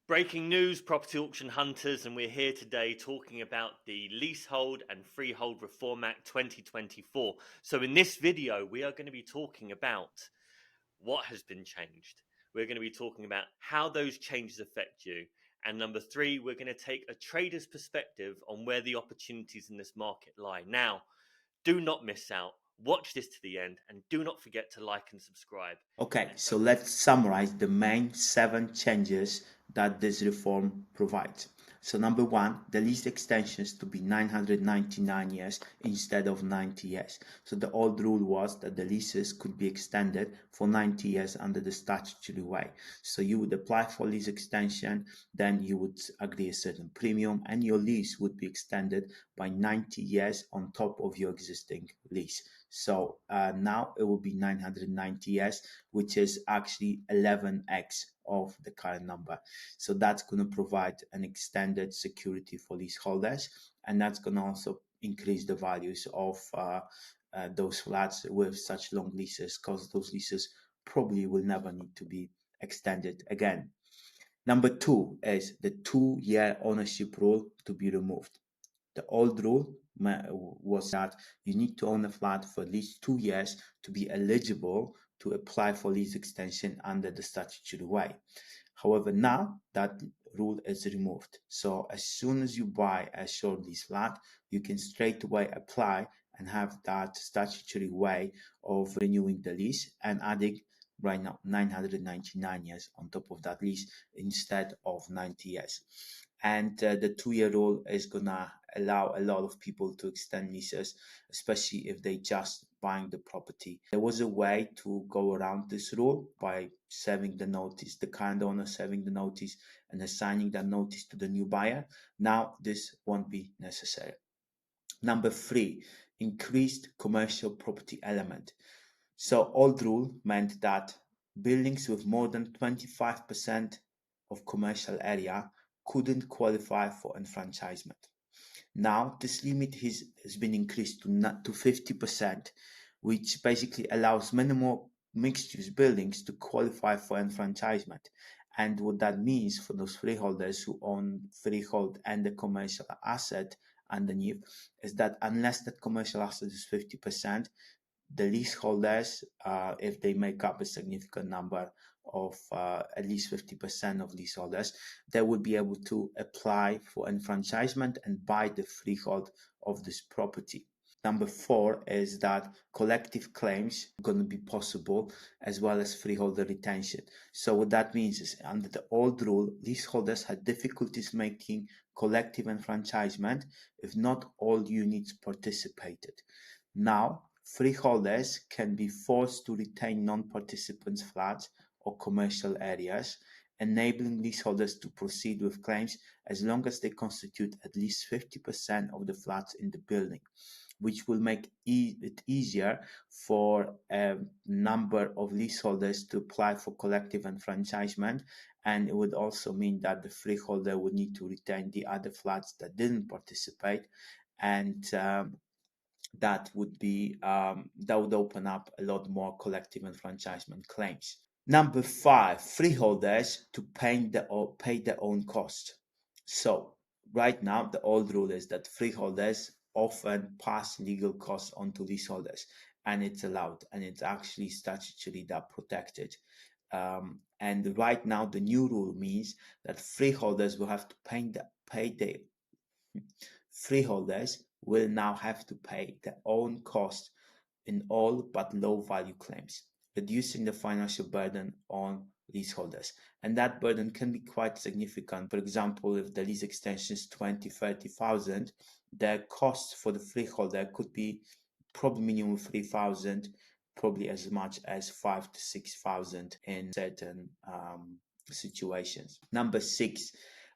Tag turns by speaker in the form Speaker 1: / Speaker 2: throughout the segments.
Speaker 1: Breaking news, property auction hunters, and we're here today talking about the Leasehold and Freehold Reform Act 2024. So in this video, we are going to be talking about what has been changed. We're going to be talking about how those changes affect you. And number three, we're going to take a trader's perspective on where the opportunities in this market lie. Now, do not miss out. Watch this to the end and do not forget to like and subscribe.
Speaker 2: Okay, so let's summarize the main 7 changes that this reform provides. So number 1, the lease extensions to be 999 years instead of 90 years. So the old rule was that the leases could be extended for 90 years under the statutory way. So you would apply for lease extension, then you would agree a certain premium, and your lease would be extended by 90 years on top of your existing lease. So now it will be 990 years, which is actually 11x of the current number. So that's going to provide an extended security for leaseholders, and that's going to also increase the values of those flats with such long leases, because those leases probably will never need to be extended again. Number 2 is the 2-year ownership rule to be removed. The old rule was that you need to own a flat for at least 2 years to be eligible to apply for lease extension under the statutory way. However, now that rule is removed. So as soon as you buy a short lease flat, you can straight away apply and have that statutory way of renewing the lease and adding right now 999 years on top of that lease instead of 90 years. And the 2-year rule is gonna allow a lot of people to extend leases, especially if they just buying the property. There was a way to go around this rule by serving the notice, the current owner serving the notice and assigning that notice to the new buyer. Now this won't be necessary. Number 3, increased commercial property element. So old rule meant that buildings with more than 25% of commercial area couldn't qualify for enfranchisement. Now this limit has been increased to 50%, which basically allows many more mixed-use buildings to qualify for enfranchisement. And what that means for those freeholders who own freehold and the commercial asset underneath is that unless that commercial asset is 50%, the leaseholders, if they make up a significant number of at least 50% of leaseholders, they will be able to apply for enfranchisement and buy the freehold of this property. Number 4 is that collective claims are going to be possible as well as freeholder retention. So what that means is under the old rule, leaseholders had difficulties making collective enfranchisement if not all units participated. Now, freeholders can be forced to retain non-participants' flats or commercial areas, enabling leaseholders to proceed with claims as long as they constitute at least 50% of the flats in the building, which will make it easier for a number of leaseholders to apply for collective enfranchisement. And it would also mean that the freeholder would need to retain the other flats that didn't participate, and that would open up a lot more collective enfranchisement claims. Number 5, freeholders to pay their own cost. So right now, the old rule is that freeholders often pass legal costs onto leaseholders, and it's allowed, and it's actually statutory that protected. And right now, the new rule means that freeholders will have to pay their freeholders will now have to pay their own cost in all but low value claims, reducing the financial burden on leaseholders. And that burden can be quite significant. For example, if the lease extension is 20,000-30,000, the cost for the freeholder could be probably minimum 3,000, probably as much as 5,000 to 6,000 in certain situations. Number 6,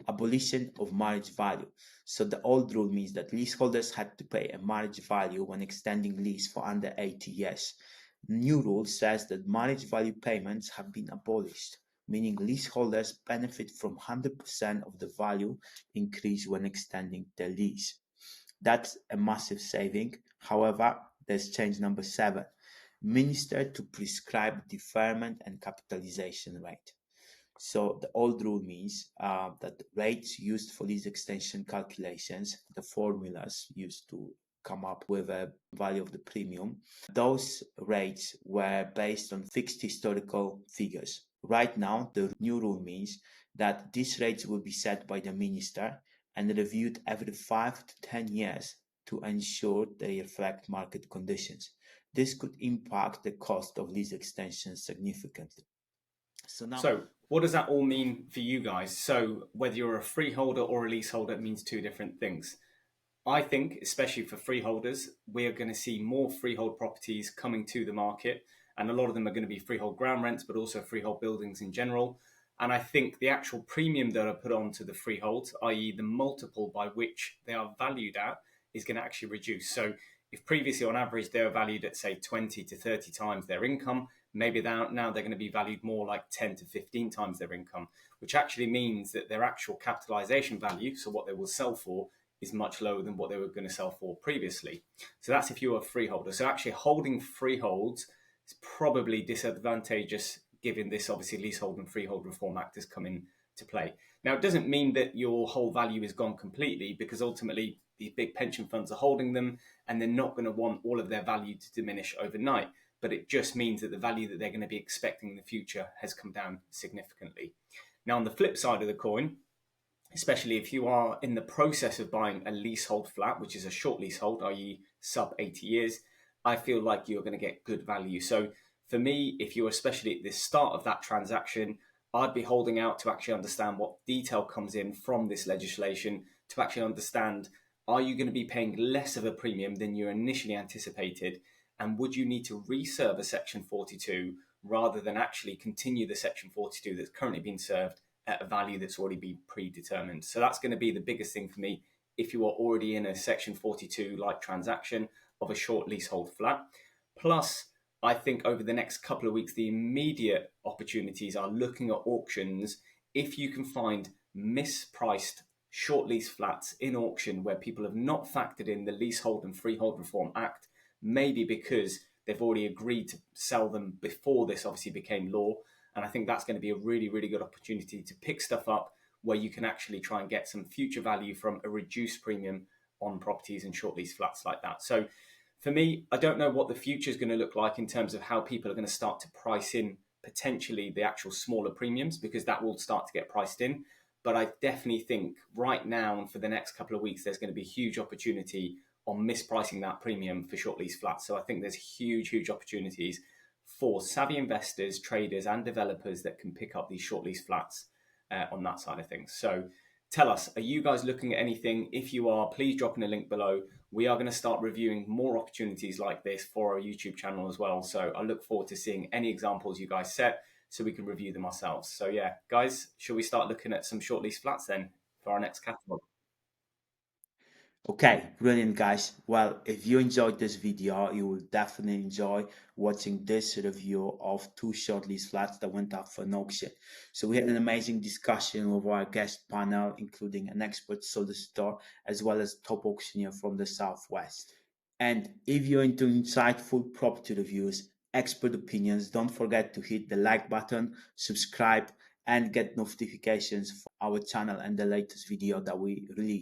Speaker 2: abolition of marriage value. So the old rule means that leaseholders had to pay a marriage value when extending lease for under 80 years. New rule says that marriage value payments have been abolished, meaning leaseholders benefit from 100% of the value increase when extending the lease. That's a massive saving. However, there's change number 7, minister to prescribe deferment and capitalization rate. So the old rule means that the rates used for lease extension calculations, the formulas used to come up with a value of the premium, those rates were based on fixed historical figures. Right now, the new rule means that these rates will be set by the minister and reviewed every 5 to 10 years to ensure they reflect market conditions. This could impact the cost of lease extensions significantly.
Speaker 3: So what does that all mean for you guys? So whether you're a freeholder or a leaseholder, it means two different things. I think, especially for freeholders, we are going to see more freehold properties coming to the market, and a lot of them are going to be freehold ground rents, but also freehold buildings in general. And I think the actual premium that are put onto the freeholds, i.e., the multiple by which they are valued at, is going to actually reduce. So if previously on average they were valued at say 20 to 30 times their income, maybe now they're going to be valued more like 10 to 15 times their income, which actually means that their actual capitalization value, so what they will sell for, is much lower than what they were going to sell for previously. So that's if you're a freeholder. So actually holding freeholds is probably disadvantageous given this obviously Leasehold and Freehold Reform Act has come into play. Now, it doesn't mean that your whole value is gone completely, because ultimately these big pension funds are holding them and they're not going to want all of their value to diminish overnight. But it just means that the value that they're going to be expecting in the future has come down significantly. Now, on the flip side of the coin, especially if you are in the process of buying a leasehold flat, which is a short leasehold, i.e. sub 80 years, I feel like you're going to get good value. So for me, if you're especially at the start of that transaction, I'd be holding out to actually understand what detail comes in from this legislation, to actually understand, are you going to be paying less of a premium than you initially anticipated? And would you need to reserve a Section 42 rather than actually continue the Section 42 that's currently being served at a value that's already been predetermined? So that's going to be the biggest thing for me if you are already in a Section 42 like transaction of a short leasehold flat. Plus, I think over the next couple of weeks, the immediate opportunities are looking at auctions. If you can find mispriced short lease flats in auction where people have not factored in the Leasehold and Freehold Reform Act, maybe because they've already agreed to sell them before this obviously became law. And I think that's going to be a really, really good opportunity to pick stuff up where you can actually try and get some future value from a reduced premium on properties and short lease flats like that. So for me, I don't know what the future is going to look like in terms of how people are going to start to price in potentially the actual smaller premiums, because that will start to get priced in. But I definitely think right now and for the next couple of weeks, there's going to be huge opportunity on mispricing that premium for short lease flats. So I think there's huge, huge opportunities for savvy investors, traders, and developers that can pick up these short lease flats on that side of things. So tell us, are you guys looking at anything? If you are, please drop in a link below. We are going to start reviewing more opportunities like this for our YouTube channel as well. So I look forward to seeing any examples you guys set so we can review them ourselves. So yeah, guys, shall we start looking at some short lease flats then for our next catalog?
Speaker 2: Okay, brilliant guys. Well, if you enjoyed this video, you will definitely enjoy watching this review of two short lease flats that went up for an auction. So we had an amazing discussion with our guest panel, including an expert solicitor, as well as top auctioneer from the Southwest. And if you're into insightful property reviews, expert opinions, don't forget to hit the like button, subscribe, and get notifications for our channel and the latest video that we release.